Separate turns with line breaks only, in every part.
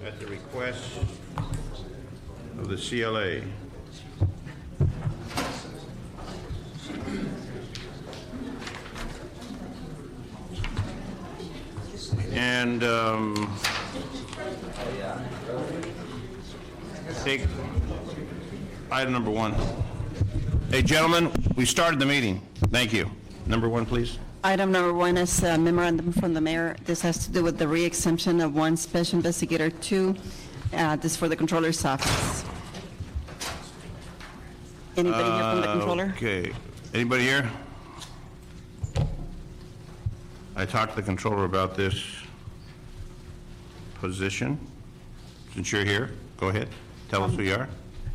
at the request of the CLA. And take item number 1. Hey, gentlemen, we started the meeting. Thank you. Number 1, please.
Item number 1 is a memorandum from the mayor. This has to do with the re-exemption of 1 special investigator 2. This is for the controller's office. Anybody here from the controller?
Okay. Anybody here? I talked to the controller about this position. Since you're here, go ahead. Tell us who you are.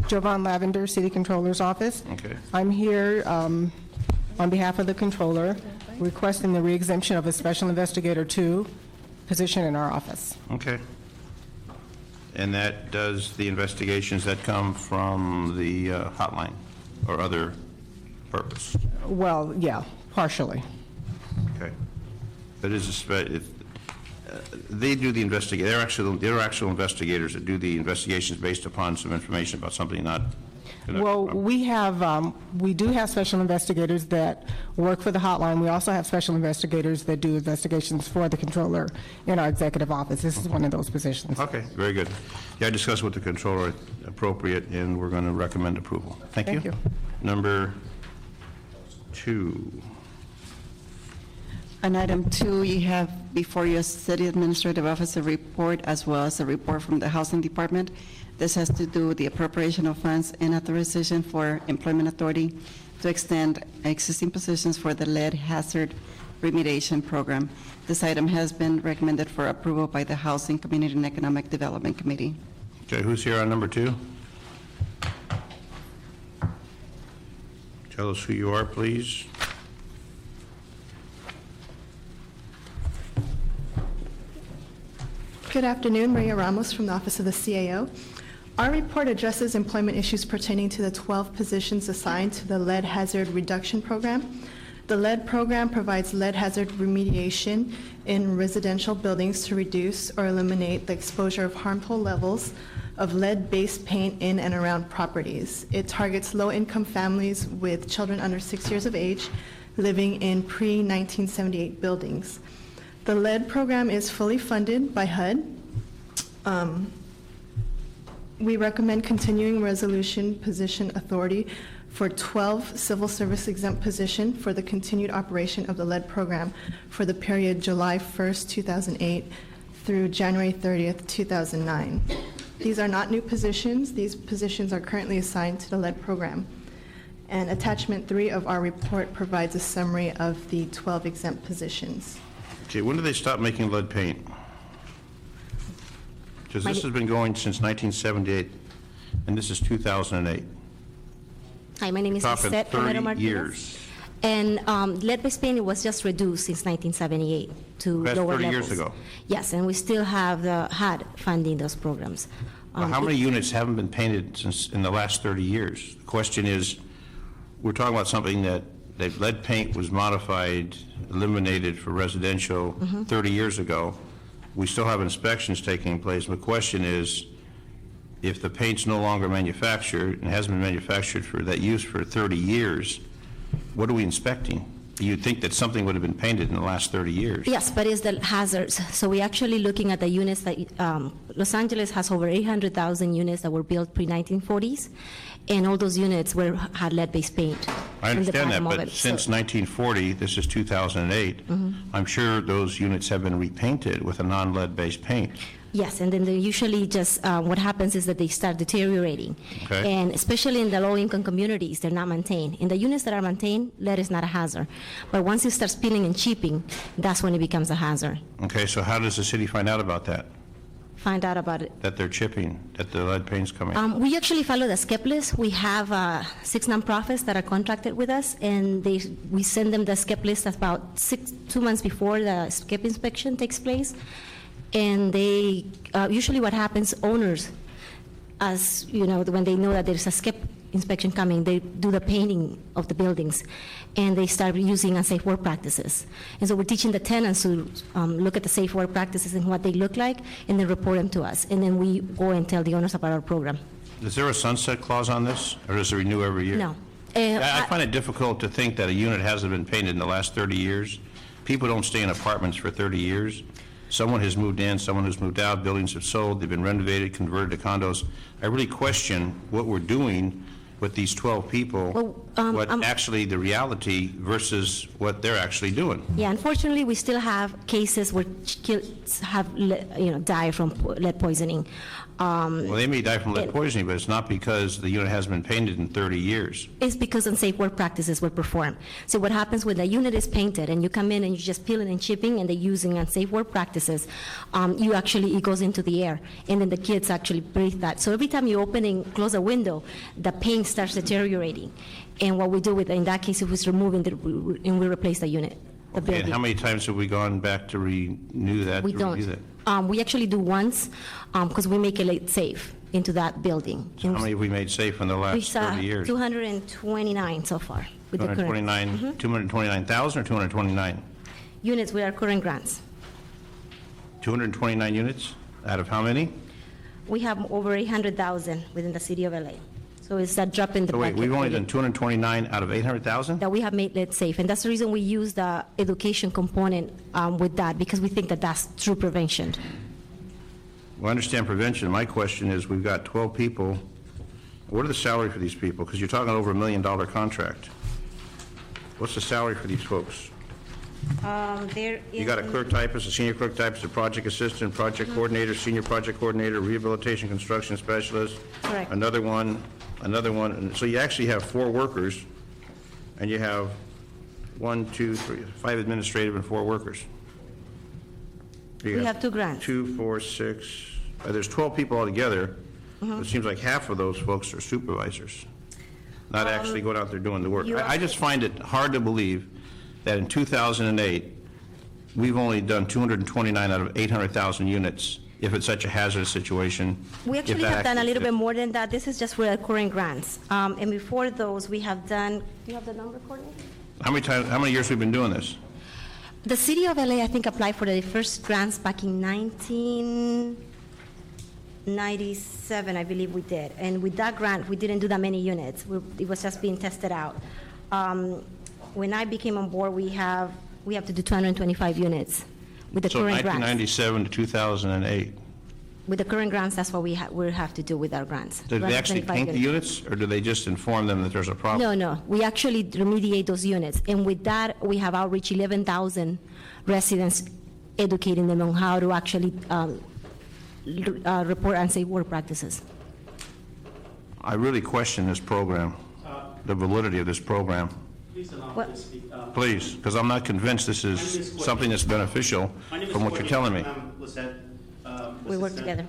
Jovan Lavender, City Controller's Office.
Okay.
I'm here on behalf of the Controller, requesting the re-exemption of a Special Investigator 2 position in our office.
Okay. And that does the investigations that come from the hotline or other purpose?
Well, yeah, partially.
Okay. That is they do the investigate. They're actual investigators that do the investigations based upon some information about something not.
Well, we do have special investigators that work for the hotline. We also have special investigators that do investigations for the Controller in our executive office. This is one of those positions.
Okay, very good. Yeah, I discussed with the controller appropriate, and we're going to recommend approval. Thank you.
Thank you.
Number 2.
On item 2, you have before you a city administrative officer report as well as a report from the housing department. This has to do with the appropriation of funds and authorization for employment authority to extend existing positions for the lead hazard remediation program. This item has been recommended for approval by the Housing, Community, and Economic Development Committee.
Okay, who's here on number 2? Tell us who you are, please.
Good afternoon, Maria Ramos from the Office of the CAO. Our report addresses employment issues pertaining to the 12 positions assigned to the Lead Hazard Reduction Program. The lead program provides lead hazard remediation in residential buildings to reduce or eliminate the exposure of harmful levels of lead-based paint in and around properties. It targets low-income families with children under 6 years of age living in pre-1978 buildings. The lead program is fully funded by HUD. We recommend continuing resolution position authority for 12 civil service exempt position for the continued operation of the lead program for the period July 1st, 2008 through January 30th, 2009. These are not new positions. These positions are currently assigned to the lead program. And attachment 3 of our report provides a summary of the 12 exempt positions.
Okay, when did they stop making lead paint? Because this has been going since 1978, and this is 2008.
Hi, my name is
Talking
Lisette
30
Romero Martinez.
years.
And lead-based paint was just reduced since 1978 to
That's
lower
30
levels.
years ago.
Yes, and we still have the HUD funding those programs.
Well, how many units haven't been painted since in the last 30 years? The question is, we're talking about something that lead paint was modified, eliminated for residential 30 years ago. We still have inspections taking place. The question is, if the paint's no longer manufactured and hasn't been manufactured for that use for 30 years, what are we inspecting? You'd think that something would have been painted in the last 30 years.
Yes, but it's the hazards. So we're actually looking at the units that Los Angeles has over 800,000 units that were built pre-1940s, and all those units had lead-based paint.
I
in the
understand that,
bottom of
but
it.
since 1940, this is 2008, I'm sure those units have been repainted with a non-lead based paint.
Yes, and then they usually just, what happens is that they start deteriorating.
Okay.
And especially in the low-income communities, they're not maintained. In the units that are maintained, lead is not a hazard. But once it starts peeling and chipping, that's when it becomes a hazard.
Okay, so how does the city find out about that?
Find out about it.
That they're chipping, that the lead paint's coming?
We actually follow the SCEP list. We have 6 nonprofits that are contracted with us, and we send them the SCEP list about 2 months before the SCEP inspection takes place. And they, usually what happens, owners, as you know, when they know that there's a SCEP inspection coming, they do the painting of the buildings, and they start using unsafe work practices. And so we're teaching the tenants to look at the safe work practices and what they look like, and then report them to us. And then we go and tell the owners about our program.
Is there a sunset clause on this, or does it renew every year?
No.
I find it difficult to think that a unit hasn't been painted in the last 30 years. People don't stay in apartments for 30 years. Someone has moved in, someone has moved out, buildings have sold, they've been renovated, converted to condos. I really question what we're doing with these 12 people, what actually the reality versus what they're actually doing.
Yeah, unfortunately, we still have cases where kids have, died from lead poisoning.
Well, they may die from lead poisoning, but it's not because the unit hasn't been painted in 30 years.
It's because unsafe work practices were performed. So what happens when the unit is painted and you come in and you're just peeling and chipping and they're using unsafe work practices, it goes into the air, and then the kids actually breathe that. So every time you open and close a window, the paint starts deteriorating. And what we do in that case, is removing and we replace the unit.
Okay, and how many times have we gone back to renew that?
We don't. We actually do once, because we make it safe into that building.
So how many have we made safe in the last 30 years?
229 so far. With the current
229,000 or 229?
Units with our current grants.
229 units out of how many?
We have over 800,000 within the city of LA. So it's a drop in the
So wait,
bucket.
we've only done 229 out of 800,000?
That we have made it safe. And that's the reason we use the education component with that, because we think that that's true prevention.
Well, I understand prevention. My question is, we've got 12 people. What are the salary for these people? Because you're talking over $1 million contract. What's the salary for these folks? You got a clerk typist, a senior clerk typist, a project assistant, project coordinator, senior project coordinator, rehabilitation construction specialist.
Correct.
Another one. And so you actually have 4 workers, and you have 5 administrative and 4 workers.
We have 2 grants.
2, 4, 6, there's 12 people altogether. It seems like half of those folks are supervisors, not actually going out there doing the work. I just find it hard to believe that in 2008, we've only done 229 out of 800,000 units, if it's such a hazardous situation.
We actually have done a little bit more than that. This is just for our current grants. And before those, we have done, do you have the number, Courtney?
How many years have we been doing this?
The city of LA, I think, applied for the first grants back in 1997, I believe we did. And with that grant, we didn't do that many units. It was just being tested out. When I became on board, we have to do 225 units with the current grants.
So 1997 to 2008.
With the current grants, that's what we have to do with our grants.
Do they actually paint the units, or do they just inform them that there's a problem?
No. We actually remediate those units. And with that, we have outreach 11,000 residents, educating them on how to actually report unsafe work practices.
I really question this program, the validity of this program.
Please allow
What?
me to speak.
Please, because I'm not convinced this is something that's beneficial from what you're telling me.
I'm Lisette,
We work
assistant,
together.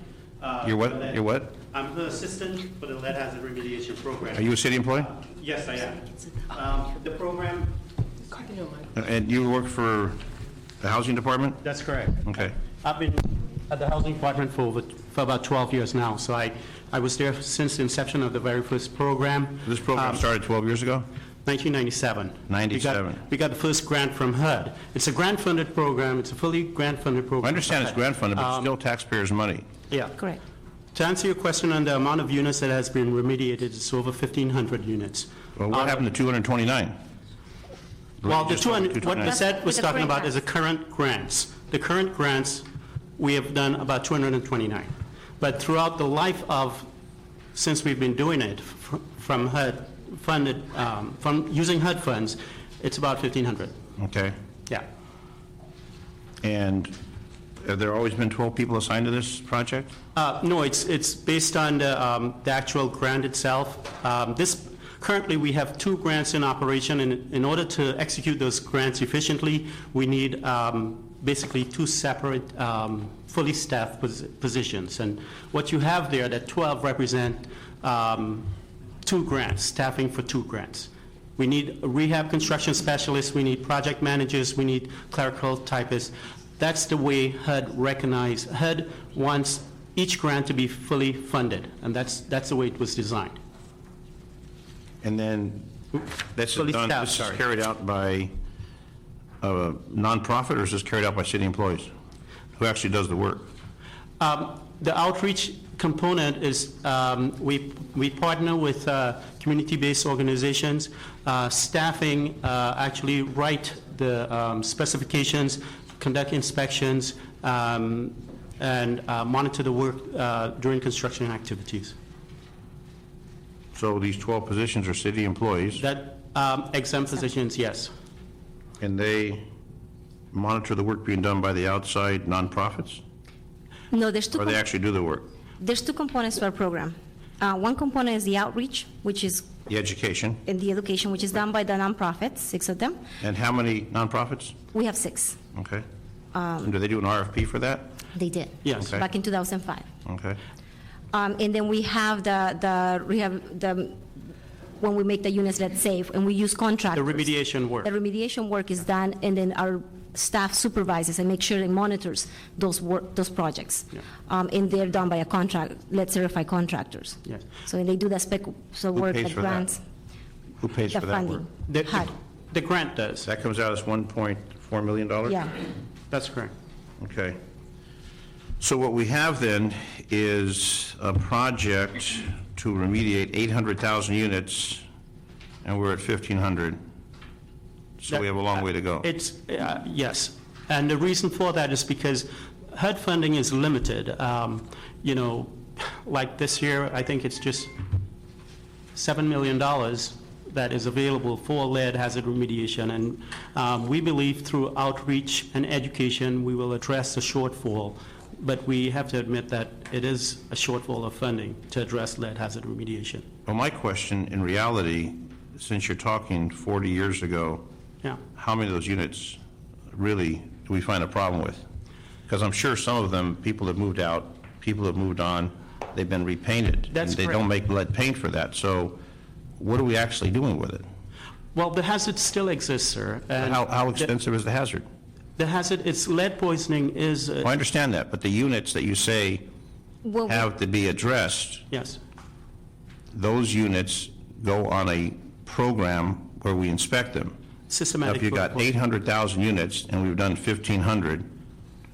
You're what?
for the-
You're what?
I'm the assistant for the lead hazard remediation program.
Are you a city employee?
Yes, I am. The program,
And you work for the housing department?
that's correct.
Okay.
I've been at the housing department for about 12 years now, so I was there since the inception of the very first program.
This program started 12 years ago?
1997.
97.
We got the first grant from HUD. It's a grant-funded program. It's a fully grant-funded program.
I understand it's grant funded, but it's still taxpayers' money.
Yeah.
Correct.
To answer your question on the amount of units that has been remediated, it's over 1,500 units.
Well, what happened to 229?
Well, the
Just over
200, what
229.
Lisette was
With the
talking
current
about is the current grants. The current grants, we have done about 229. But throughout the life of, since we've been doing it, from HUD funded, from using HUD funds, it's about 1,500.
Okay.
Yeah.
And have there always been 12 people assigned to this project?
No, it's based on the actual grant itself. Currently, we have 2 grants in operation, and in order to execute those grants efficiently, we need basically 2 separate, fully staffed positions. And what you have there, that 12 represent 2 grants, staffing for 2 grants. We need a rehab construction specialists, we need project managers, we need clerical typists. That's the way HUD wants each grant to be fully funded, and that's the way it was designed.
And then that's
Fully
done,
staffed,
this is
sorry.
carried out by a nonprofit, or is this carried out by city employees? Who actually does the work?
The outreach component is, we partner with community-based organizations. Staffing actually write the specifications, conduct inspections, and monitor the work during construction activities.
So these 12 positions are city employees,
That exempt positions, yes.
and they monitor the work being done by the outside nonprofits?
No, there's two.
Or they actually do the work?
There's two components to our program. One component is the outreach, which is
The education?
in the education, which is done by the nonprofits, 6 of them.
And how many nonprofits?
We have 6.
Okay. And do they do an RFP for that?
They did.
Yes.
Okay.
Back in 2005.
Okay.
And then we have when we make the units let's safe, and we use
The
contractors.
remediation work.
The remediation work is done, and then our staff supervises and makes sure and monitors those projects.
Yeah.
And they're done by a contract, certified contractors.
Yes.
So when they do the work,
pays
the
for that?
grants,
Who pays
the
for that work?
funding. HUD.
The grant does.
That comes out as $1.4 million?
Yeah.
That's correct.
Okay. So what we have then is a project to remediate 800,000 units, and we're at 1,500. So we have a long way to go.
It's, yes. And the reason for that is because HUD funding is limited. You know, like this year, I think it's just $7 million that is available for lead hazard remediation. And we believe through outreach and education, we will address the shortfall. But we have to admit that it is a shortfall of funding to address lead hazard remediation.
Well, my question, in reality, since you're talking 40 years ago,
Yeah.
how many of those units really do we find a problem with? Because I'm sure some of them, people have moved out, people have moved on, they've been repainted.
That's
And they don't make lead paint for that. So what are we actually doing with it?
Well, the hazard still exists, sir. and
How extensive is the hazard?
The hazard, it's lead poisoning is,
Well, I understand that, but the units that you say
Well,
have to be addressed,
yes.
those units go on a program where we inspect them. Now,
Systematic.
if you've got
protocol.
800,000 units and we've done 1,500,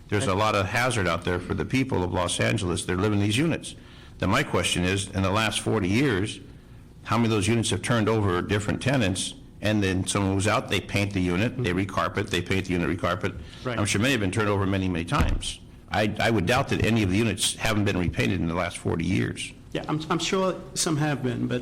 there's a lot of hazard out there for the people of Los Angeles that live in these units. Then my question is, in the last 40 years, how many of those units have turned over different tenants, and then someone moves out, they paint the unit, they recarpet, they paint the unit, recarpet?
Right.
I'm sure many have been turned over many, many times. I would doubt that any of the units haven't been repainted in the last 40 years.
Yeah, I'm sure some have been, but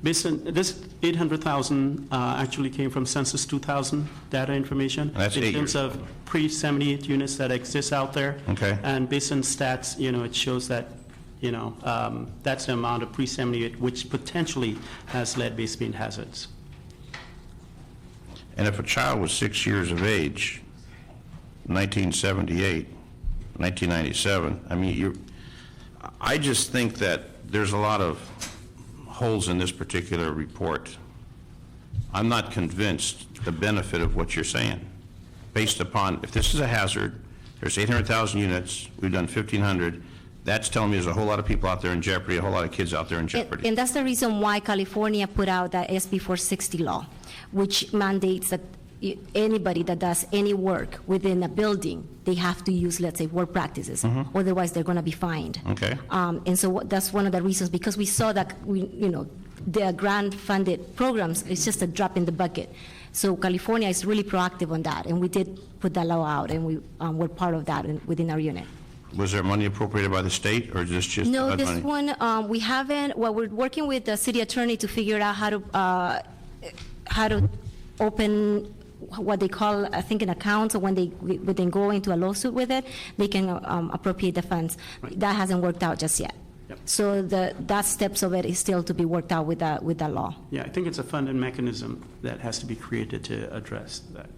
based on, this 800,000 actually came from Census 2000 data information.
That's 8
in terms
years.
of pre-78 units that exist out there.
Okay.
And based on stats, you know, it shows that, you know, that's the amount of pre-78 which potentially has lead-based paint hazards.
And if a child was 6 years of age, 1978, 1997, I mean, I just think that there's a lot of holes in this particular report. I'm not convinced the benefit of what you're saying, based upon, if this is a hazard, there's 800,000 units, we've done 1,500, that's telling me there's a whole lot of people out there in jeopardy, a whole lot of kids out there in jeopardy.
And that's the reason why California put out the SB 460 law, which mandates that anybody that does any work within a building, they have to use, let's say, work practices. Otherwise, they're going to be fined.
Okay.
And so that's one of the reasons, because we saw that, the grant-funded programs, it's just a drop in the bucket. So California is really proactive on that, and we did put that law out, and we were part of that within our unit.
Was there money appropriated by the state, or is this just
No,
HUD
this
money?
one, we haven't, well, we're working with the city attorney to figure out how to open what they call, I think, an account, so when they go into a lawsuit with it, they can appropriate the funds. That hasn't worked out just yet.
Yep.
So that steps of it is still to be worked out with that law.
Yeah, I think it's a funding mechanism that has to be created to address that,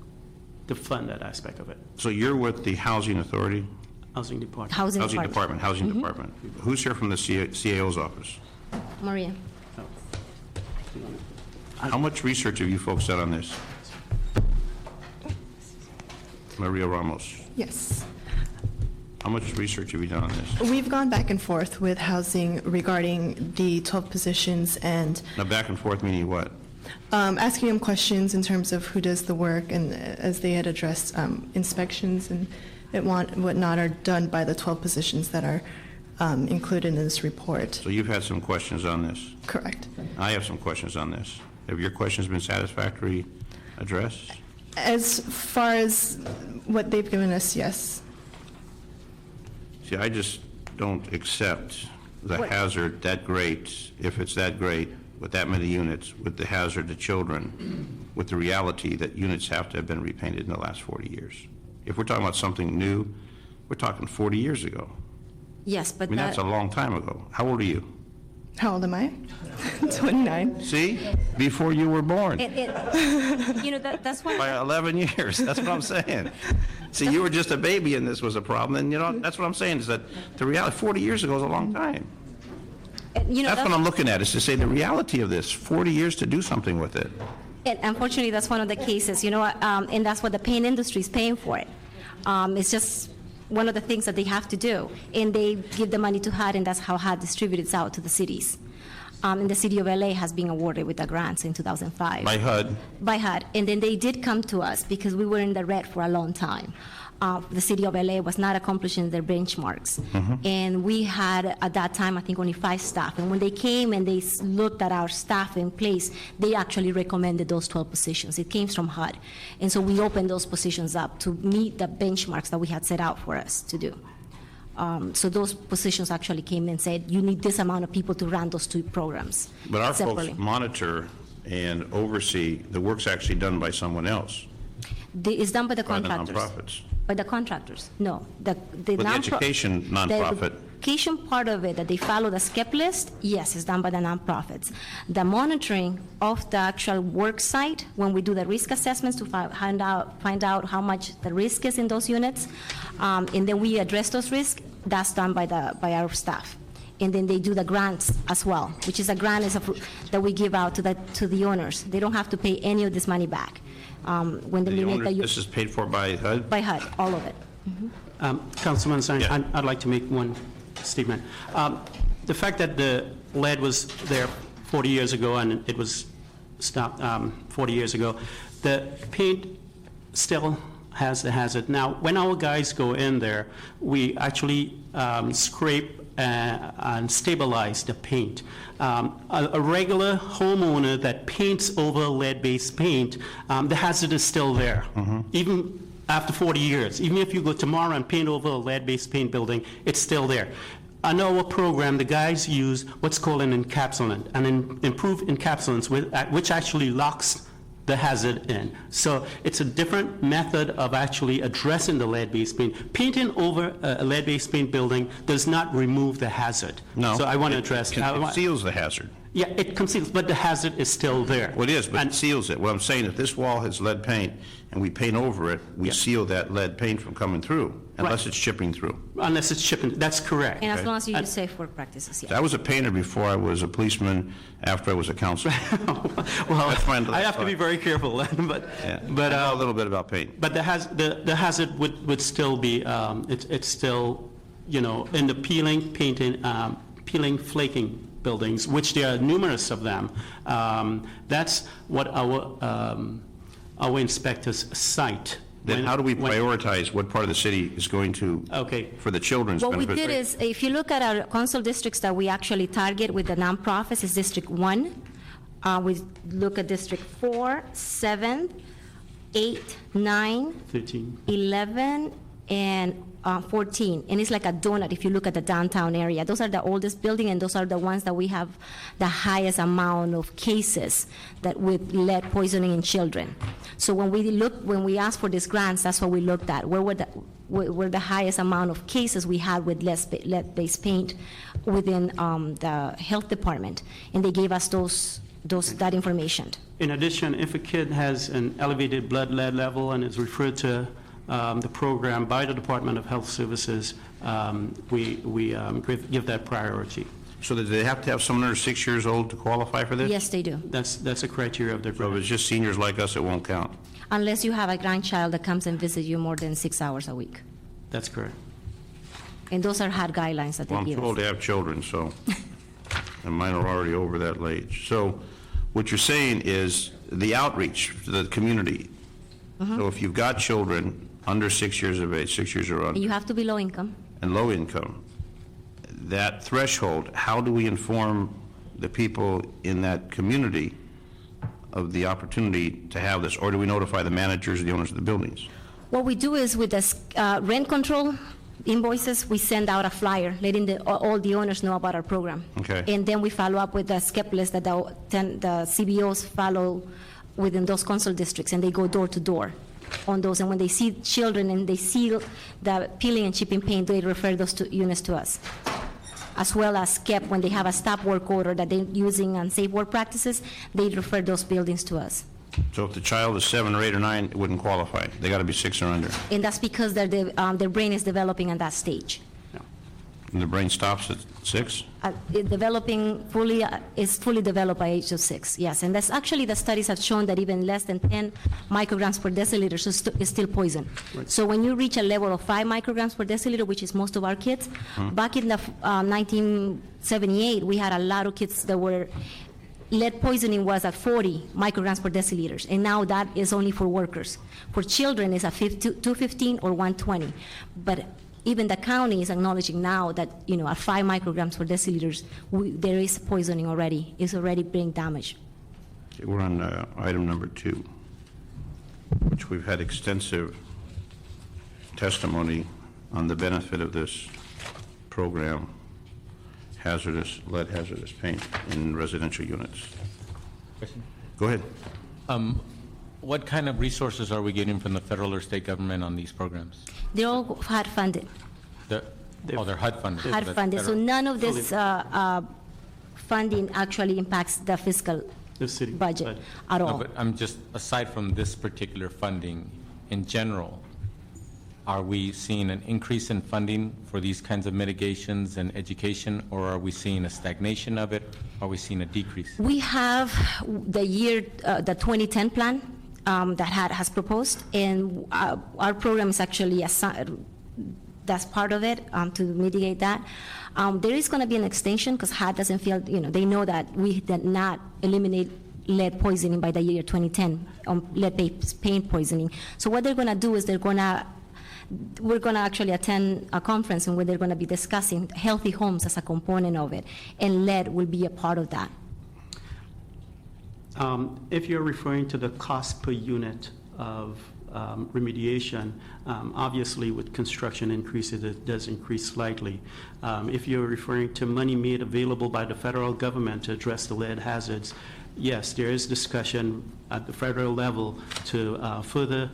to fund that aspect of it.
So you're with the Housing Authority?
Housing Department.
Housing
Housing
Department.
Department, Housing Department. Who's here from the CAO's office?
Maria.
How much research have you folks done on this? Maria Ramos.
Yes.
How much research have you done on this?
We've gone back and forth with housing regarding the 12 positions and
Now, back and forth meaning what?
asking them questions in terms of who does the work, and as they had addressed, inspections and whatnot are done by the 12 positions that are included in this report.
So you've had some questions on this.
Correct.
I have some questions on this. Have your questions been satisfactorily addressed?
As far as what they've given us, yes.
See, I just don't accept the hazard that great, if it's that great, with that many units, with the hazard to children, with the reality that units have to have been repainted in the last 40 years. If we're talking about something new, we're talking 40 years ago.
Yes, but
I mean, that's a long time ago. How old are you?
How old am I? 29.
See? Before you were born.
You know, that's why.
By 11 years. That's what I'm saying. See, you were just a baby and this was a problem. And, you know, that's what I'm saying is that the reality, 40 years ago is a long time.
You know,
That's what I'm looking at, is to say the reality of this, 40 years to do something with it.
And unfortunately, that's one of the cases, you know, and that's what the paint industry is paying for it. It's just one of the things that they have to do, and they give the money to HUD, and that's how HUD distributes out to the cities. And the city of LA has been awarded with the grants in 2005.
By HUD.
By HUD, and then they did come to us because we were in the red for a long time. The city of LA was not accomplishing their benchmarks. And we had, at that time, I think only 5 staff. And when they came and they looked at our staff in place, they actually recommended those 12 positions. It came from HUD. And so we opened those positions up to meet the benchmarks that we had set out for us to do. So those positions actually came and said, you need this amount of people to run those 2 programs
But our
separately.
folks monitor and oversee, the work's actually done by someone else,
It's done by the
by the
contractors.
nonprofits.
By the contractors, no. The
the education nonprofit.
The education part of it, that they follow the SCEP list, yes, it's done by the nonprofits. The monitoring of the actual work site, when we do the risk assessments to find out how much the risk is in those units, and then we address those risks, that's done by our staff. And then they do the grants as well, which is a grant that we give out to the owners. They don't have to pay any of this money back. When the
The
limit
owner,
that you,
this is paid for by HUD?
by HUD, all of it.
Councilman Stein,
Yeah.
I'd like to make one statement. The fact that the lead was there 40 years ago and it was stopped 40 years ago, the paint still has the hazard. Now, when our guys go in there, we actually scrape and stabilize the paint. A regular homeowner that paints over lead-based paint, the hazard is still there. Even after 40 years, even if you go tomorrow and paint over a lead-based paint building, it's still there. On our program, the guys use what's called an encapsulant, an improved encapsulant, which actually locks the hazard in. So it's a different method of actually addressing the lead-based paint. Painting over a lead-based paint building does not remove the hazard.
No.
So I want to address.
It seals the hazard.
Yeah, it conceals, but the hazard is still there.
Well, it is, but
And-
it seals it. What I'm saying, if this wall has lead paint and we paint over it, we seal that lead paint from coming through, unless it's chipping through.
Unless it's shipping, that's correct.
And as
Okay.
long as you use safe work practices, yeah.
I was a painter before I was a policeman, after I was a counselor.
Well,
That's fine.
I have to be very careful, but,
Yeah.
but,
I know a little bit about paint.
But the hazard would still be, it's still, you know, in the peeling, painting, peeling, flaking buildings, which there are numerous of them. That's what our inspectors cite.
Then how do we prioritize what part of the city is going to,
Okay.
for the children's
What we
benefit?
did is, if you look at our council districts that we actually target with the nonprofits, is District 1. We look at District 4, 7, 8, 9,
13.
11, and 14. And it's like a donut if you look at the downtown area. Those are the oldest building, and those are the ones that we have the highest amount of cases that with lead poisoning in children. So when we asked for these grants, that's what we looked at. Where were the highest amount of cases we had with lead-based paint within the health department, and they gave us that information.
In addition, if a kid has an elevated blood lead level and is referred to the program by the Department of Health Services, we give that priority.
So that they have to have someone under 6 years old to qualify for this?
Yes, they do.
That's a criteria of the
So if
grant.
it's just seniors like us, it won't count?
Unless you have a grandchild that comes and visits you more than 6 hours a week.
That's correct.
And those are hard guidelines that they
Well, I'm
give
too old
us.
to have children, so, and mine are already over that age. So what you're saying is the outreach to the community.
Mm-hmm.
So if you've got children under 6 years of age, 6 years or
And you
under,
have to be low income.
and low income, that threshold, how do we inform the people in that community of the opportunity to have this? Or do we notify the managers or the owners of the buildings?
What we do is with the rent control invoices, we send out a flyer letting all the owners know about our program.
Okay.
And then we follow up with the skip list that the CBOs follow within those council districts, and they go door to door on those. And when they see children and they see the peeling and chipping paint, they refer those units to us. As well as SCEP, when they have a stop work order that they're using unsafe work practices, they refer those buildings to us.
So if the child is 7 or 8 or 9, it wouldn't qualify. They got to be 6 or under.
And that's because their brain is developing at that stage.
And the brain stops at 6?
Developing fully, is fully developed by age of 6, yes. And that's actually, the studies have shown that even less than 10 micrograms per deciliter is still poison. So when you reach a level of 5 micrograms per deciliter, which is most of our kids, back in the 1978, we had a lot of kids that were, lead poisoning was at 40 micrograms per deciliter, and now that is only for workers. For children, it's at 215 or 120. But even the county is acknowledging now that, at 5 micrograms per deciliter, there is poisoning already. It's already bringing damage.
Okay, we're on item number 2, which we've had extensive testimony on the benefit of this program, lead hazardous paint in residential units.
Question?
Go ahead.
What kind of resources are we getting from the federal or state government on these programs?
They're all HUD funded.
They're HUD funded.
HUD
That's
funded. So
federal.
none of this funding actually impacts the fiscal
The city
budget at
No,
all.
but I'm just, aside from this particular funding, in general, are we seeing an increase in funding for these kinds of mitigations and education, or are we seeing a stagnation of it? Are we seeing a decrease?
We have the 2010 plan that HUD has proposed, and our program is actually that's part of it to mitigate that. There is going to be an extension because HUD doesn't feel, they know that we did not eliminate lead poisoning by the year 2010, lead paint poisoning. So what they're going to do is we're going to actually attend a conference where they're going to be discussing healthy homes as a component of it, and lead will be a part of that.
If you're referring to the cost per unit of remediation, obviously with construction increases, it does increase slightly. If you're referring to money made available by the federal government to address the lead hazards, yes, there is discussion at the federal level to further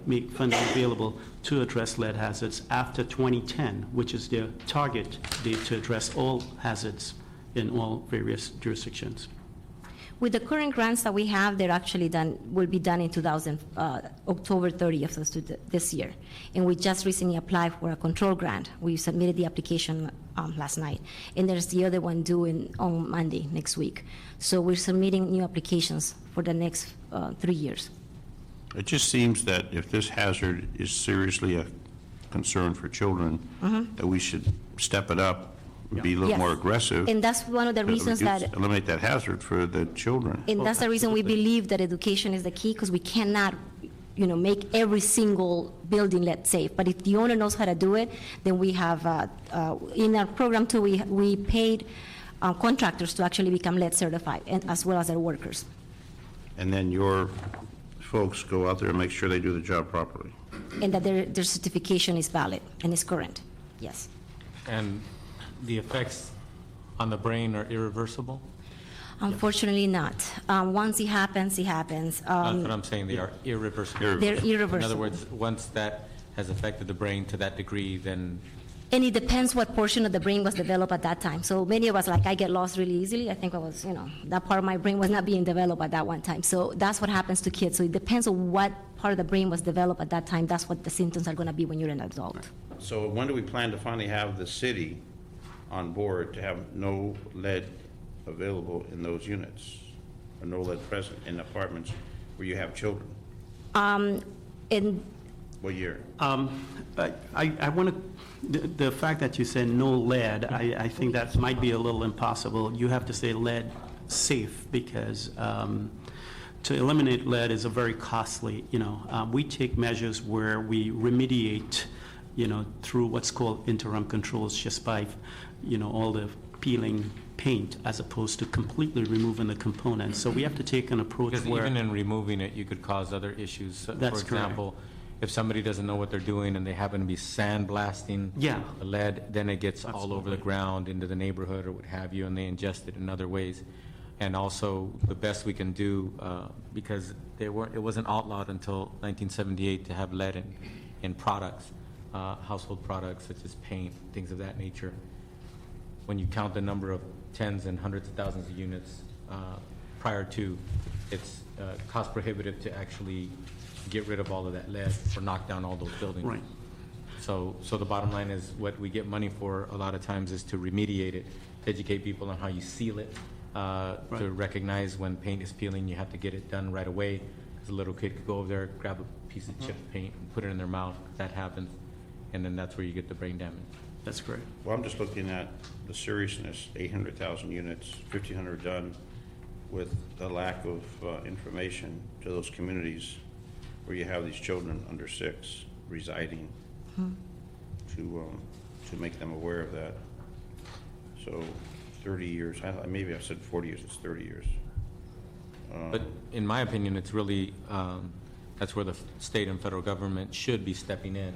make funding available to address lead hazards after 2010, which is their target date to address all hazards in all various jurisdictions.
With the current grants that we have, they're actually will be done in October 30th of this year. And we just recently applied for a control grant. We submitted the application last night. And there's the other one due on Monday next week. So we're submitting new applications for the next 3 years.
It just seems that if this hazard is seriously a concern for children, that we should step it up, be a little
Yes.
more aggressive.
And that's one of the reasons that
Eliminate that hazard for the children.
And that's the reason we believe that education is the key, because we cannot, make every single building lead safe. But if the owner knows how to do it, then we have, in our program too, we paid contractors to actually become lead certified, and as well as their workers.
And then your folks go out there and make sure they do the job properly.
And that their certification is valid and is current, yes.
And the effects on the brain are irreversible?
Unfortunately not. Once it happens, it happens.
That's what I'm saying, they are irreversible.
They're
In
irreversible.
other words, once that has affected the brain to that degree, then
And it depends what portion of the brain was developed at that time. So many of us, I get lost really easily. I think I was, that part of my brain was not being developed at that one time. So that's what happens to kids. So it depends on what part of the brain was developed at that time. That's what the symptoms are going to be when you're an adult.
So when do we plan to finally have the city on board to have no lead available in those units, or no lead present in apartments where you have children?
And
What year?
I want to, the fact that you said no lead, I think that might be a little impossible. You have to say lead safe, because to eliminate lead is a very costly, we take measures where we remediate, through what's called interim controls, just by, all the peeling paint, as opposed to completely removing the components. So we have to take an approach
Because
where...
even in removing it, you could cause other issues.
That's
For example, if somebody doesn't know what they're doing and they happen to be sandblasting
Yeah.
the lead, then it gets all over the
Absolutely.
ground, into the neighborhood or what have you, and they ingest it in other ways. And also, the best we can do, because it wasn't outlawed until 1978 to have lead in products, household products such as paint, things of that nature. When you count the number of tens and hundreds of thousands of units prior to, it's cost prohibitive to actually get rid of all of that lead or knock down all those buildings.
Right.
So the bottom line is, what we get money for a lot of times is to remediate it, educate people on how you seal it, to recognize when paint is peeling, you have to get it done right away. Because a little kid could go over there, grab a piece of chipped paint and put it in their mouth. That happens, and then that's where you get the brain damage.
That's correct.
Well, I'm just looking at the seriousness, 800,000 units, 1,500 done, with the lack of information to those communities where you have these children under 6 residing, to make them aware of that. So 30 years, maybe I said 40 years, it's 30 years.
But in my opinion, it's really, that's where the state and federal government should be stepping in,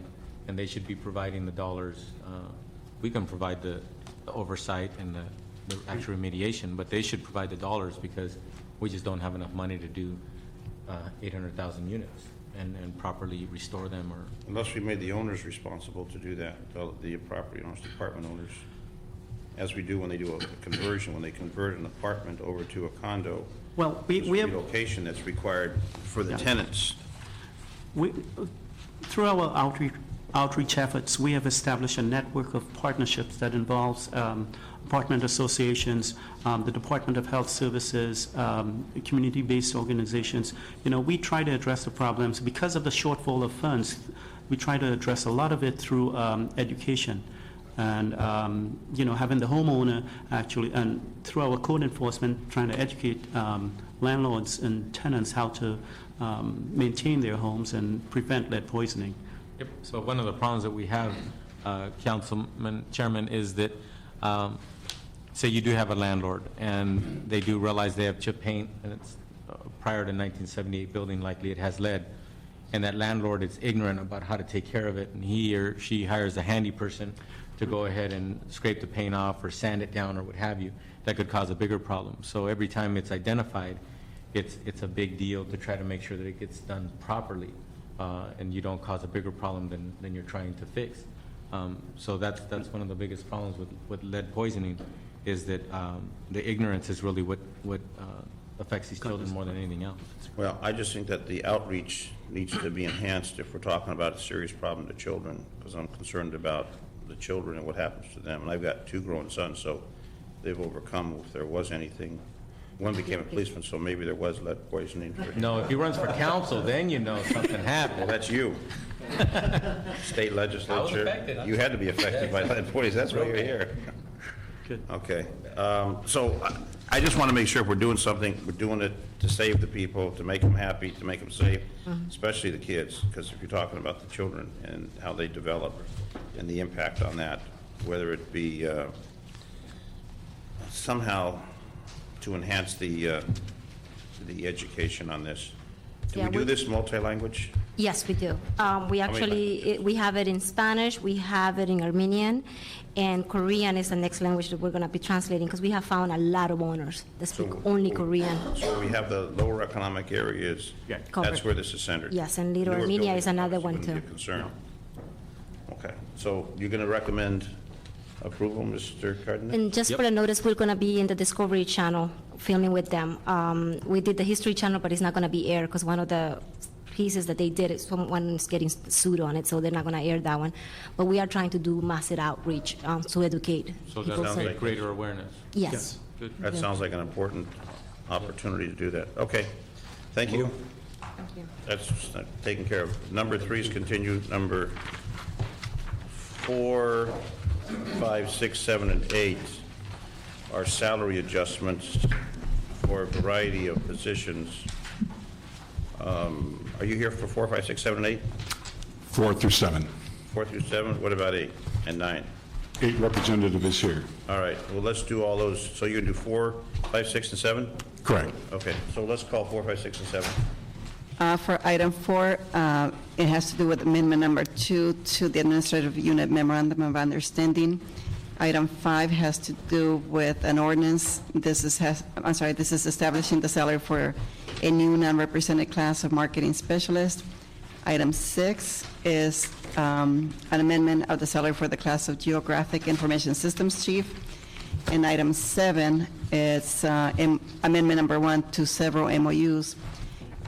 and they should be providing the dollars. We can provide the oversight and the actual remediation, but they should provide the dollars, because we just don't have enough money to do 800,000 units and properly restore them. Or
Unless we made the owners responsible to do that, the property owners, apartment owners, as we do when they do a conversion, when they convert an apartment over to a condo.
Well,
There's
we have...
relocation that's required for the tenants.
Through our outreach efforts, we have established a network of partnerships that involves apartment associations, the Department of Health Services, community-based organizations. We try to address the problems. Because of the shortfall of funds, we try to address a lot of it through education. And, having the homeowner actually, and through our code enforcement, trying to educate landlords and tenants how to maintain their homes and prevent lead poisoning.
Yep. So one of the problems that we have, Chairman, is that, say you do have a landlord and they do realize they have chip paint, and it's prior to 1978 building, likely it has lead, and that landlord is ignorant about how to take care of it, and he or she hires a handy person to go ahead and scrape the paint off or sand it down or what have you. That could cause a bigger problem. So every time it's identified, it's a big deal to try to make sure that it gets done properly, and you don't cause a bigger problem than you're trying to fix. So that's one of the biggest problems with lead poisoning, is that the ignorance is really what affects these children more than anything else.
Well, I just think that the outreach needs to be enhanced if we're talking about a serious problem to children, because I'm concerned about the children and what happens to them. And I've got 2 grown sons, so they've overcome if there was anything. One became a policeman, so maybe there was lead poisoning.
No, if he runs for council, then you know something
Well,
happened.
that's you. State legislature.
affected.
You had to be affected by lead poisoning, that's why you're here.
Good.
Okay, so I just want to make sure if we're doing something, we're doing it to save the people, to make them happy, to make them safe, especially the kids, because if you're talking about the children and how they develop and the impact on that, whether it be somehow to enhance the education on this. Do
Yeah,
we do
we-
this multi-language?
Yes, we do. We have it in Spanish, we have it in Armenian, and Korean is the next language that we're going to be translating, because we have found a lot of owners that speak only Korean.
So we have the lower economic areas.
Yeah.
That's
Covered.
where this is centered.
Yes, and Little
Newer
Armenia
building
is another
blocks
one,
wouldn't be
too.
a concern. Okay, so you're going to recommend approval, Mr. Cardenas?
And just for the notice, we're going to be in the Discovery Channel filming with them. We did the History Channel, but it's not going to be aired, because one of the pieces that they did, someone's getting sued on it, so they're not going to air that one. But we are trying to do massive outreach to educate.
So that
people.
sounds like greater awareness.
Yes.
Good.
That sounds like an important opportunity to do that. Okay, thank you. That's taken care of. Number 3 is continued. Number 4, 5, 6, 7, and 8 are salary adjustments for a variety of positions. Are you here for 4, 5, 6, 7, and 8?
4 through 7.
4 through 7? What about 8 and 9?
8 representative is here.
All right, well, let's do all those. So you can do 4, 5, 6, and 7?
Correct.
Okay, so let's call 4, 5, 6, and 7.
For item 4, it has to do with amendment number 2 to the administrative unit memorandum of understanding. Item 5 has to do with an ordinance. This is establishing the salary for a new non-represented class of marketing specialist. Item 6 is an amendment of the salary for the class of Geographic Information Systems Chief. And item 7 is amendment number 1 to several MOUs,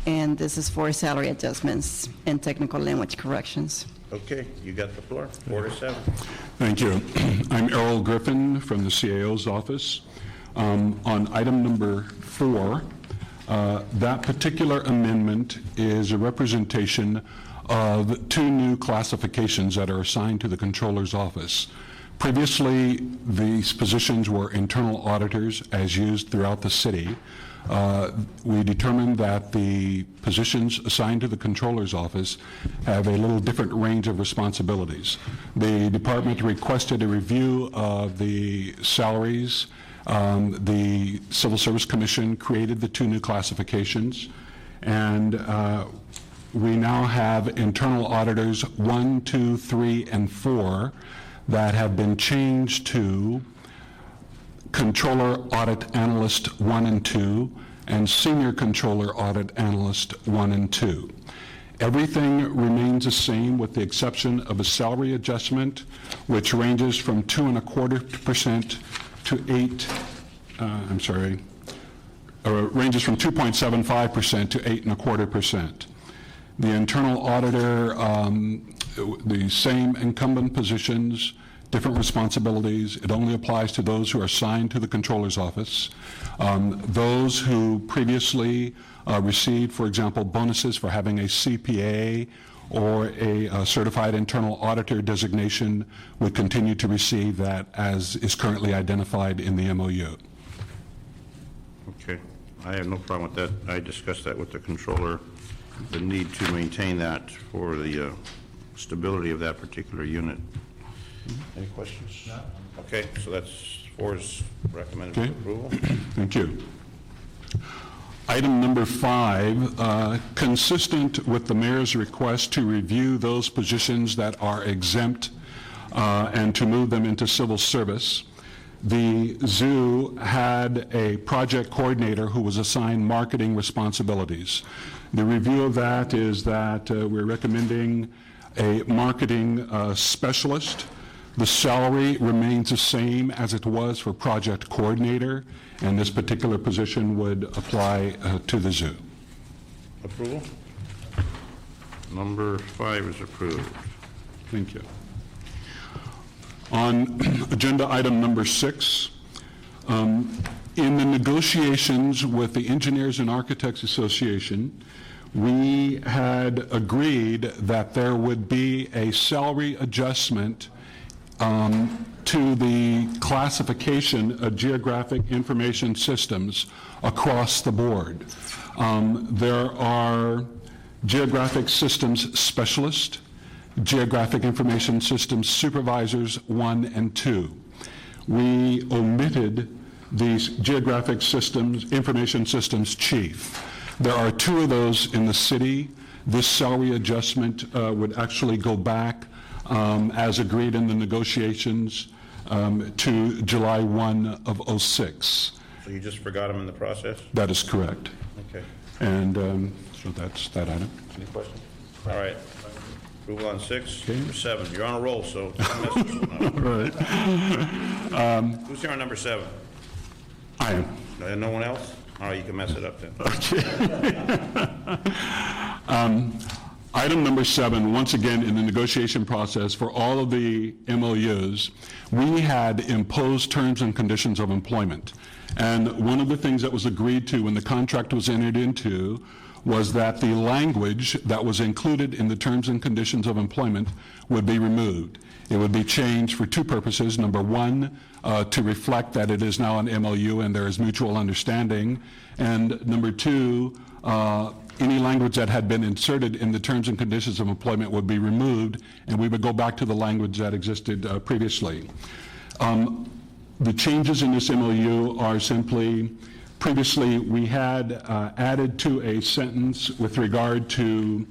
and this is for salary adjustments and technical language corrections.
Okay, you got the floor. 4 to 7.
Thank you. I'm Errol Griffin from the CAO's office. On item number 4, that particular amendment is a representation of 2 new classifications that are assigned to the Controller's office. Previously, these positions were internal auditors as used throughout the city. We determined that the positions assigned to the Controller's office have a little different range of responsibilities. The department requested a review of the salaries. The Civil Service Commission created the 2 new classifications, and we now have internal auditors 1, 2, 3, and 4 that have been changed to Controller Audit Analyst 1 and 2 and Senior Controller Audit Analyst 1 and 2. Everything remains the same with the exception of a salary adjustment, which ranges from 2.25% to ranges from 2.75% to 8.25%. The internal auditor, the same incumbent positions, different responsibilities. It only applies to those who are assigned to the Controller's office. Those who previously received, for example, bonuses for having a CPA or a certified internal auditor designation would continue to receive that as is currently identified in the MOU.
Okay, I have no problem with that. I discussed that with the Controller, the need to maintain that for the stability of that particular unit. Any questions? No. Okay, so that's 4's recommended for approval.
Thank you. Item number 5, consistent with the mayor's request to review those positions that are exempt and to move them into civil service, the zoo had a project coordinator who was assigned marketing responsibilities. The review of that is that we're recommending a marketing specialist. The salary remains the same as it was for project coordinator, and this particular position would apply to the zoo.
Approval? Number 5 is approved.
Thank you. On agenda item number 6, in the negotiations with the Engineers and Architects Association, we had agreed that there would be a salary adjustment to the classification of geographic information systems across the board. There are geographic systems specialists, geographic information systems supervisors 1 and 2. We omitted these geographic systems, information systems chief. There are 2 of those in the city. This salary adjustment would actually go back as agreed in the negotiations to July 1 of '06.
So you just forgot them in the process?
That is correct.
Okay.
And so that's that item.
Any questions? All right. Approval on 6.
Okay.
Number 7. You're on a roll, so don't mess this one up.
Right.
Who's here on number 7?
I am.
No one else? All right, you can mess it up then.
Item number 7, once again, in the negotiation process for all of the MOUs, we had imposed terms and conditions of employment. And one of the things that was agreed to when the contract was entered into was that the language that was included in the terms and conditions of employment would be removed. It would be changed for two purposes. Number one, to reflect that it is now an MOU and there is mutual understanding. And number two, any language that had been inserted in the terms and conditions of employment would be removed, and we would go back to the language that existed previously. The changes in this MOU are simply, previously we had added to a sentence with regard to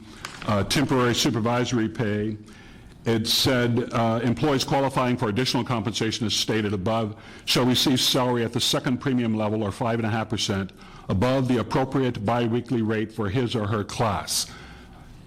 temporary supervisory pay. It said, employees qualifying for additional compensation as stated above shall receive salary at the second premium level or 5.5% above the appropriate biweekly rate for his or her class.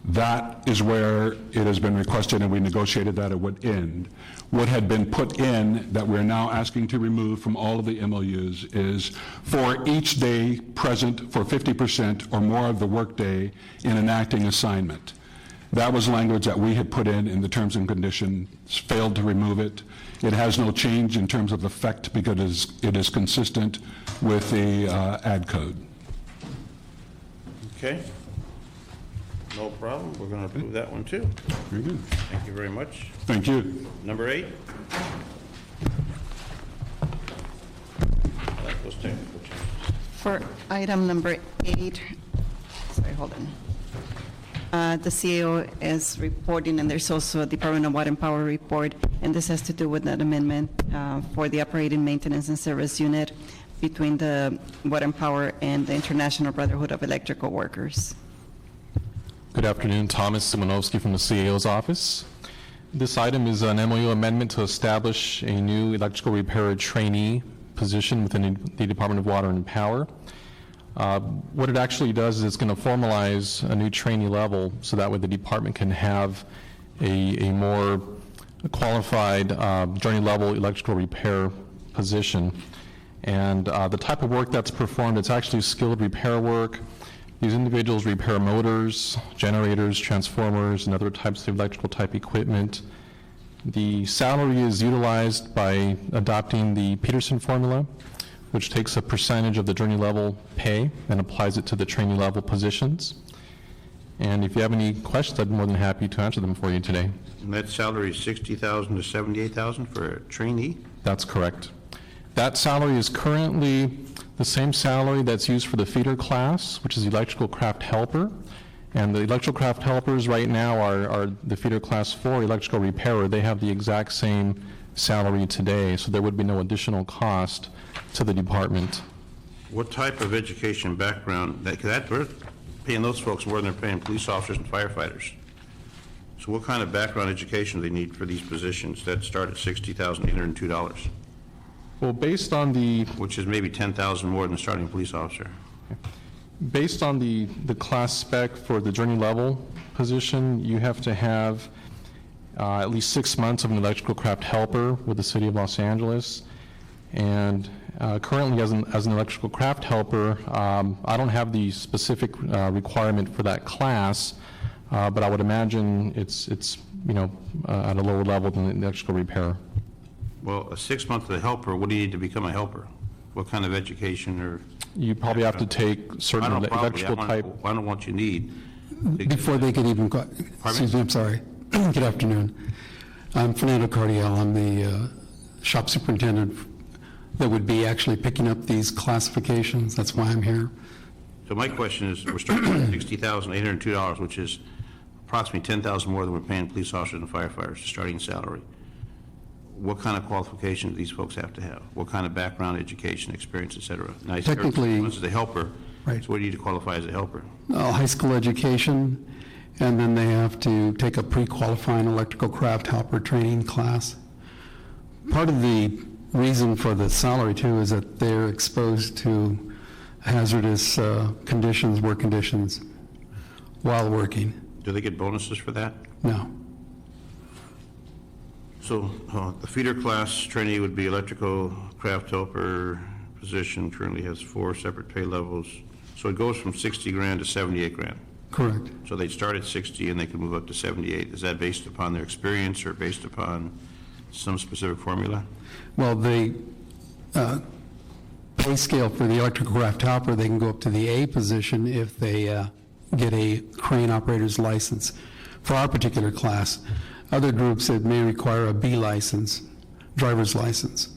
That is where it has been requested, and we negotiated that it would end. What had been put in that we're now asking to remove from all of the MOUs is for each day present for 50% or more of the workday in an acting assignment. That was language that we had put in the terms and conditions, failed to remove it. It has no change in terms of effect because it is consistent with the ad code.
Okay. No problem. We're going to approve that one too.
Very good.
Thank you very much.
Thank you.
Number 8. I like those technical changes.
For item number 8, sorry, hold on. The CAO is reporting, and there's also a Department of Water and Power report, and this has to do with that amendment for the operating maintenance and service unit between the Water and Power and the International Brotherhood of Electrical Workers.
Good afternoon, Thomas Simonovsky from the CAO's office. This item is an MOU amendment to establish a new electrical repairer trainee position within the Department of Water and Power. What it actually does is it's going to formalize a new trainee level so that way the department can have a more qualified journey level electrical repair position. And the type of work that's performed, it's actually skilled repair work. These individuals repair motors, generators, transformers, and other types of electrical type equipment. The salary is utilized by adopting the Peterson formula, which takes a percentage of the journey level pay and applies it to the trainee level positions. And if you have any questions, I'd be more than happy to answer them for you today.
And that salary is $60,000 to $78,000 for a trainee?
That's correct. That salary is currently the same salary that's used for the feeder class, which is the electrical craft helper. And the electrical craft helpers right now are the feeder class 4 electrical repairer. They have the exact same salary today, so there would be no additional cost to the department.
What type of education background, we're paying those folks more than they're paying police officers and firefighters. So what kind of background education do they need for these positions that start at $60,802?
Well, based on the
Which is maybe $10,000 more than a starting police officer.
Based on the class spec for the journey level position, you have to have at least 6 months of an electrical craft helper with the City of Los Angeles. And currently, as an electrical craft helper, I don't have the specific requirement for that class, but I would imagine it's at a lower level than the electrical repairer.
Well, a 6 month of the helper, what do you need to become a helper? What kind of education or?
You probably have to take certain electrical type.
I don't know what you need.
Before they could even, excuse me, I'm sorry. Good afternoon. I'm Fernando Cardiel. I'm the shop superintendent that would be actually picking up these classifications. That's why I'm here.
So my question is, we're starting at $60,802, which is approximately $10,000 more than we're paying police officers and firefighters, starting salary. What kind of qualifications do these folks have to have? What kind of background, education, experience, et cetera? Now,
Technically,
as a helper,
right.
So what do you need to qualify as a helper?
High school education, and then they have to take a pre-qualifying electrical craft helper training class. Part of the reason for the salary, too, is that they're exposed to hazardous conditions, work conditions, while working.
Do they get bonuses for that?
No.
So the feeder class trainee would be electrical craft helper position, currently has 4 separate pay levels. So it goes from 60 grand to 78 grand.
Correct.
So they'd start at 60 and they can move up to 78. Is that based upon their experience or based upon some specific formula?
Well, the pay scale for the electrical craft helper, they can go up to the A position if they get a crane operator's license for our particular class. Other groups, it may require a B license, driver's license,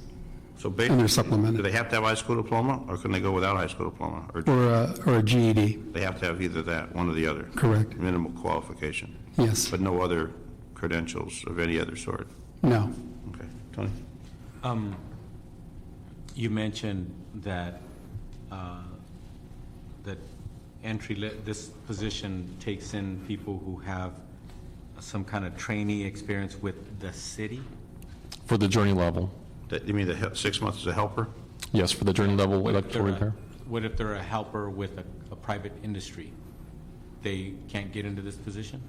So
and they're
basically, do
supplemented,
they have to have a high school diploma, or can they go without a high school diploma? Or
or a GED,
they have to have either that, one or the other?
correct?
Minimal qualification,
Yes,
but no other credentials of any other sort?
no.
Okay. Tony?
You mentioned that, that this position takes in people who have some kind of trainee experience with the city?
For the journey level,
You mean the 6 months as a helper?
yes, for the journey level
What if
electrical
they're a-
repair.
What if they're a helper with a private industry? They can't get into this position?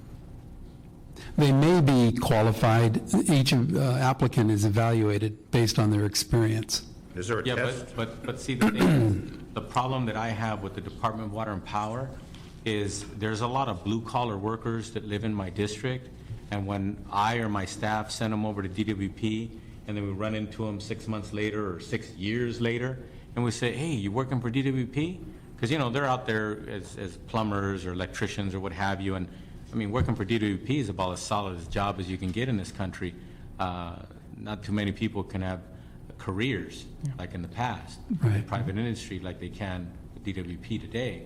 They may be qualified. Each applicant is evaluated based on their experience.
Is there a
Yeah,
test?
but see, the thing is, the problem that I have with the Department of Water and Power is there's a lot of blue-collar workers that live in my district, and when I or my staff send them over to DWP, and then we run into them 6 months later or 6 years later, and we say, hey, you working for DWP? Because, you know, they're out there as plumbers or electricians or what have you, and, I mean, working for DWP is about as solid a job as you can get in this country. Not too many people can have careers like in the past, in
Right.
private industry like they can with DWP today.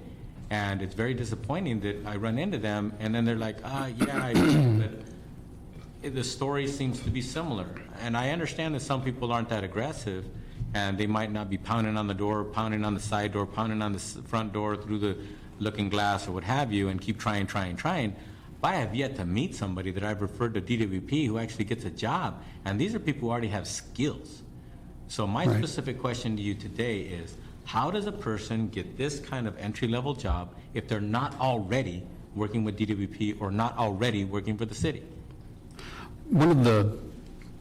And it's very disappointing that I run into them and then they're like, yeah, I do, but the story seems to be similar. And I understand that some people aren't that aggressive and they might not be pounding on the door, pounding on the side door, pounding on the front door through the looking glass or what have you and keep trying. But I have yet to meet somebody that I've referred to DWP who actually gets a job. And these are people who already have skills. So my
Right.
specific question to you today is, how does a person get this kind of entry-level job if they're not already working with DWP or not already working for the city?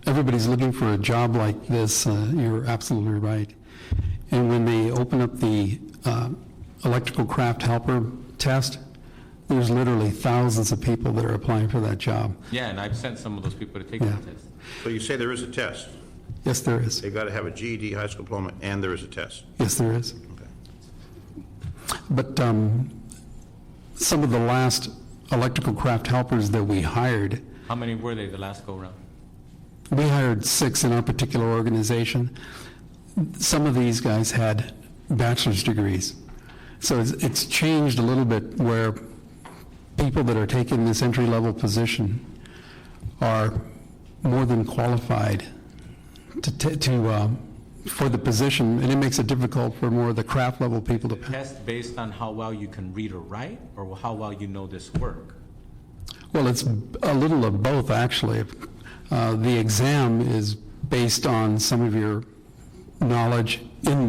Everybody's looking for a job like this, you're absolutely right. And when they open up the electrical craft helper test, there's literally thousands of people that are applying for that job.
Yeah, and I've sent some of those people to take
Yeah.
the test.
So you say there is a test.
Yes, there is.
They got to have a GED, high school diploma, and there is a test.
Yes, there is.
Okay.
But some of the last electrical craft helpers that we hired,
How many were they the last go-round?
we hired 6 in our particular organization. Some of these guys had bachelor's degrees. So it's changed a little bit where people that are taking this entry-level position are more than qualified for the position, and it makes it difficult for more of the craft level people to
The
pass.
test based on how well you can read or write, or how well you know this work?
Well, it's a little of both, actually. The exam is based on some of your knowledge in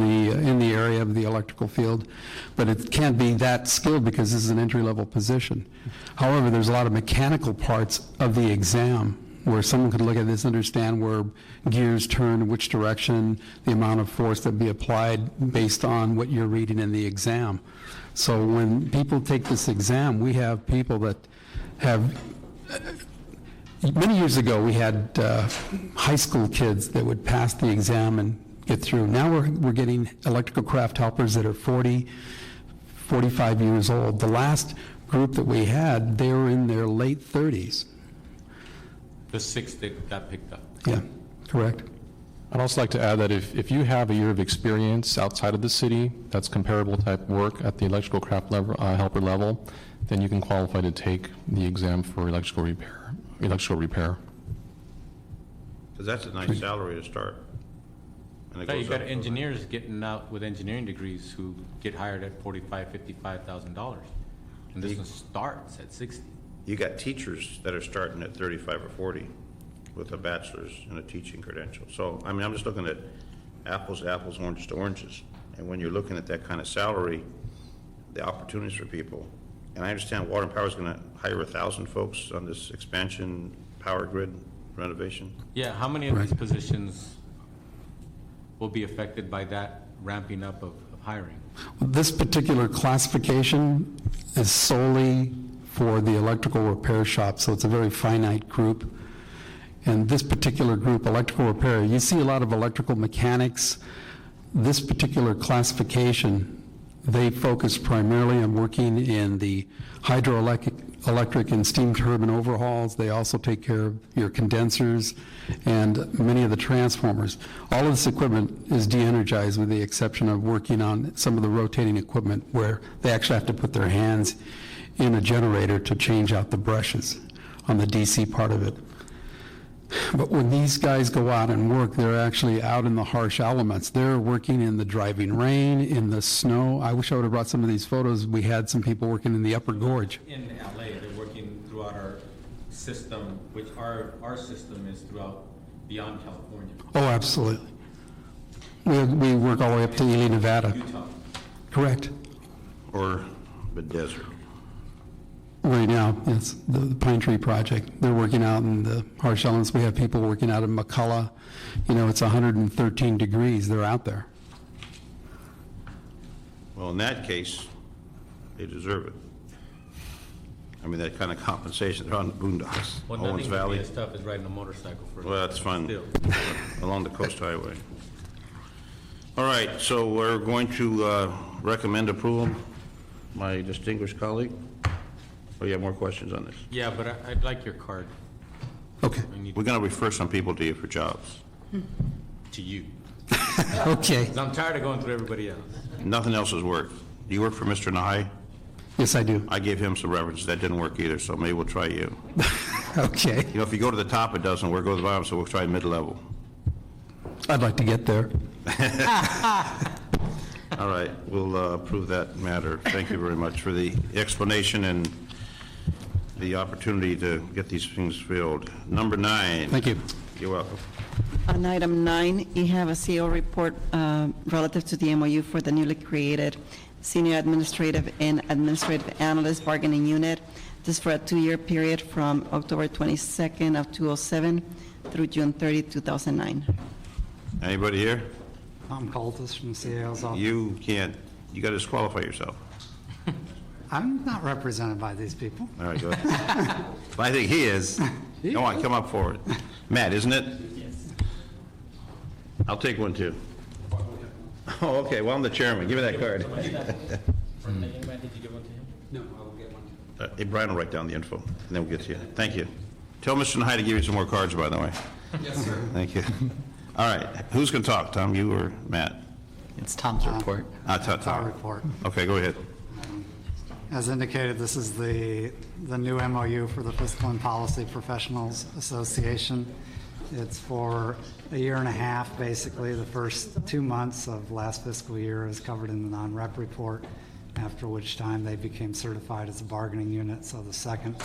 the area of the electrical field, but it can't be that skilled because this is an entry-level position. However, there's a lot of mechanical parts of the exam where someone could look at this, understand where gears turn, which direction, the amount of force that be applied based on what you're reading in the exam. So when people take this exam, we have people that have, many years ago, we had high school kids that would pass the exam and get through. Now we're getting electrical craft helpers that are 40, 45 years old. The last group that we had, they were in their late 30s.
The 6 that got picked up?
Yeah, correct.
I'd also like to add that if you have a year of experience outside of the city, that's comparable type work at the electrical craft level, helper level, then you can qualify to take the exam for electrical repair.
Because that's a nice salary to start. And it
Yeah,
goes
you've got
up.
engineers getting out with engineering degrees who get hired at $45,000, $55,000. And this one starts at 60.
You got teachers that are starting at 35 or 40 with a bachelor's and a teaching credential. So, I mean, I'm just looking at apples to apples, oranges to oranges. And when you're looking at that kind of salary, the opportunities for people, and I understand Water and Power is going to hire 1,000 folks on this expansion power grid renovation.
Yeah, how many of these
Right.
positions will be affected by that ramping up of hiring?
This particular classification is solely for the electrical repair shop, so it's a very finite group. And this particular group, electrical repair, you see a lot of electrical mechanics. This particular classification, They focus primarily on working in the hydroelectric and steam turbine overhauls. They also take care of your condensers and many of the transformers. All of this equipment is de-energized with the exception of working on some of the rotating equipment where they actually have to put their hands in a generator to change out the brushes on the DC part of it. But when these guys go out and work, they're actually out in the harsh elements. They're working in the driving rain, in the snow. I wish I would have brought some of these photos. We had some people working in the upper gorge.
In LA, they're working throughout our system, which our system is throughout beyond California.
Oh, absolutely. We work all the way up to Ely, Nevada.
Utah.
Correct.
Or the desert?
Right now, it's the Pine Tree Project. They're working out in the harsh elements. We have people working out in McCullough. You know, it's 113 degrees. They're out there.
Well, in that case, they deserve it. I mean, that kind of compensation. They're on the boondocks,
Well,
Owens
nothing could
Valley.
be as tough as riding a motorcycle for.
Well, that's fun.
Still.
Along the Coast Highway. All right, so we're going to recommend approval. My distinguished colleague. Oh, you have more questions on this?
Yeah, but I'd like your card.
Okay.
I need
We're going to refer some people to you for jobs.
to you.
Okay.
'Cause I'm tired of going through everybody else.
Nothing else has worked. Do you work for Mr. Nahai?
Yes, I do.
I gave him some references. That didn't work either, so maybe we'll try you.
Okay.
You know, if you go to the top, it doesn't work. Go to the bottom, so we'll try mid-level.
I'd like to get there.
All right, we'll approve that matter. Thank you very much for the explanation and the opportunity to get these things filled. Number 9.
Thank you.
You're welcome.
On item 9, you have a CO report relative to the MOU for the newly created Senior Administrative and Administrative Analyst Bargaining Unit. This is for a 2-year period from October 22nd of 2007 through June 30, 2009.
Anybody here?
Tom Coltis from CAO's office.
You can't, you got to disqualify yourself.
I'm not represented by these people.
All right, go ahead. I think he is. Go on, come up forward. Matt, isn't it? Yes. I'll take one, too. Oh, okay, well, I'm the chairman. Give me that card.
No, I will get one.
Hey, Brian will write down the info, and then we'll get to you. Thank you. Tell Mr. Nahai to give you some more cards, by the way.
Yes, sir.
Thank you. All right, who's going to talk, Tom, you or Matt?
It's Tom's report.
Tom.
Our report.
Okay, go ahead.
As indicated, this is the new MOU for the Fiscal and Policy Professionals Association. It's for a year and a half, basically. The first 2 months of last fiscal year is covered in the non-rep report, after which time they became certified as a bargaining unit. So the second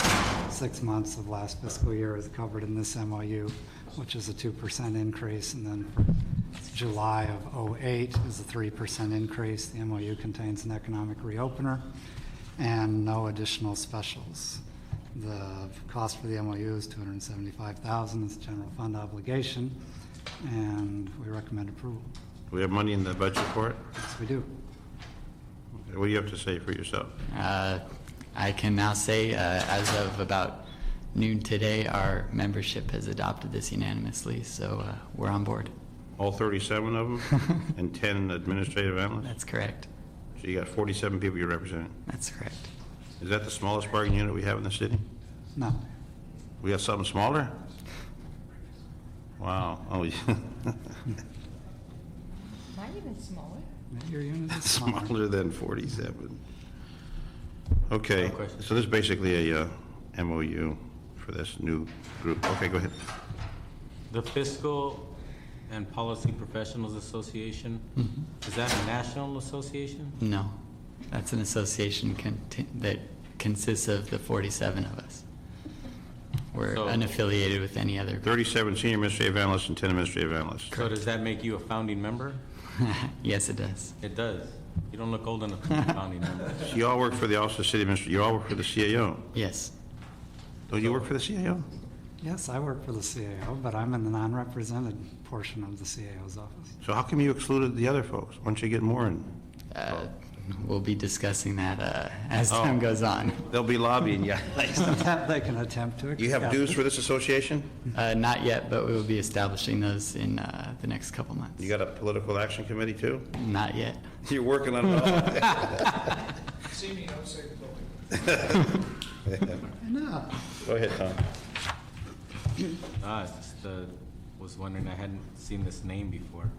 6 months of last fiscal year is covered in this MOU, which is a 2% increase. And then for July of '08 is a 3% increase. The MOU contains an economic reopener and no additional specials. The cost for the MOU is $275,000. It's a general fund obligation, and we recommend approval.
Do we have money in the budget for it?
Yes, we do.
Okay, what do you have to say for yourself?
I can now say, as of about noon today, our membership has adopted this unanimously, so we're on board.
All 37 of them? And 10 administrative analysts?
That's correct.
So you got 47 people you're representing?
That's correct.
Is that the smallest bargaining unit we have in the city?
No.
We have something smaller? Wow. Oh, yeah.
Not even smaller.
Your unit is smaller.
Smaller than 47. Okay,
No question.
so this is basically a MOU for this new group. Okay, go ahead.
The Fiscal and Policy Professionals Association, is that a national association?
No, that's an association that consists of the 47 of us. We're
So-
unaffiliated with any other.
37 senior administrative analysts and 10 administrative analysts.
So does that make you a founding member?
Yes, it does.
It does. You don't look old enough to be a founding member.
So you all work for the Office of City Administrator, you all work for the CAO.
Yes.
Don't you work for the CAO?
Yes, I work for the CAO, but I'm in the non-represented portion of the CAO's office.
So how come you excluded the other folks? Why don't you get more in?
we'll be discussing that as time goes on.
They'll be lobbying you.
They can attempt to.
You have dues for this association?
Not yet, but we will be establishing those in the next couple months.
You got a political action committee too?
Not yet.
You're working on it all.
See me outside the building.
Go ahead, Tom.
I just was wondering, I hadn't seen this name before.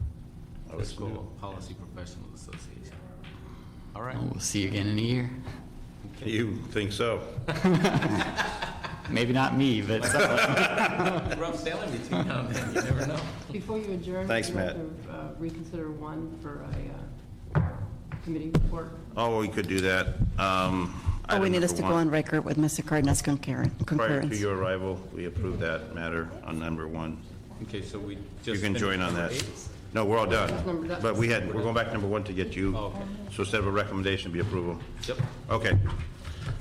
Fiscal Policy Professionals Association. All right.
We'll see you again in a year.
You think so?
Maybe not me, but someone.
Rub's telling me to now and then, you never know.
Before you adjourn,
Thanks,
would you like
Matt.
to reconsider one for a committee report?
Oh, we could do that.
Oh, we need us to go on record with Mr. Cardenas'
Prior to
concurrence.
your arrival, we approved that matter on number 1.
Okay, so we
You
just.
can join on that. No, we're all done. But we're going back to number 1 to get you.
Okay.
So instead of a recommendation, it'd be approval.
Yep.
Okay.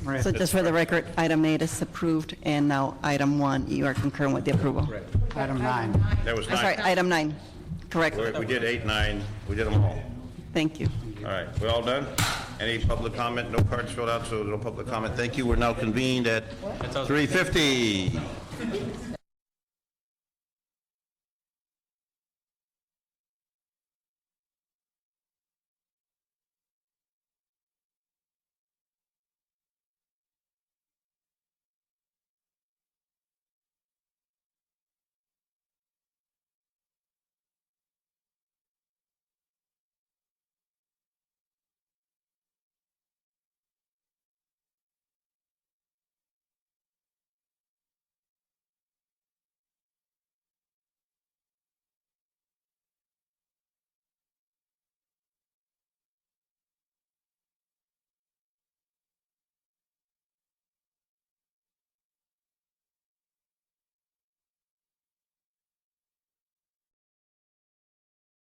Right.
So just for the record, item 8 is approved, and now item 1, you are concurring with the approval.
Item 9.
That was
I'm sorry,
9.
item 9, correct.
We did 8, 9. We did them all.
Thank you.
All right, we're all done? Any public comment? No cards filled out, so no public comment. Thank you. We're now convened at 3:50.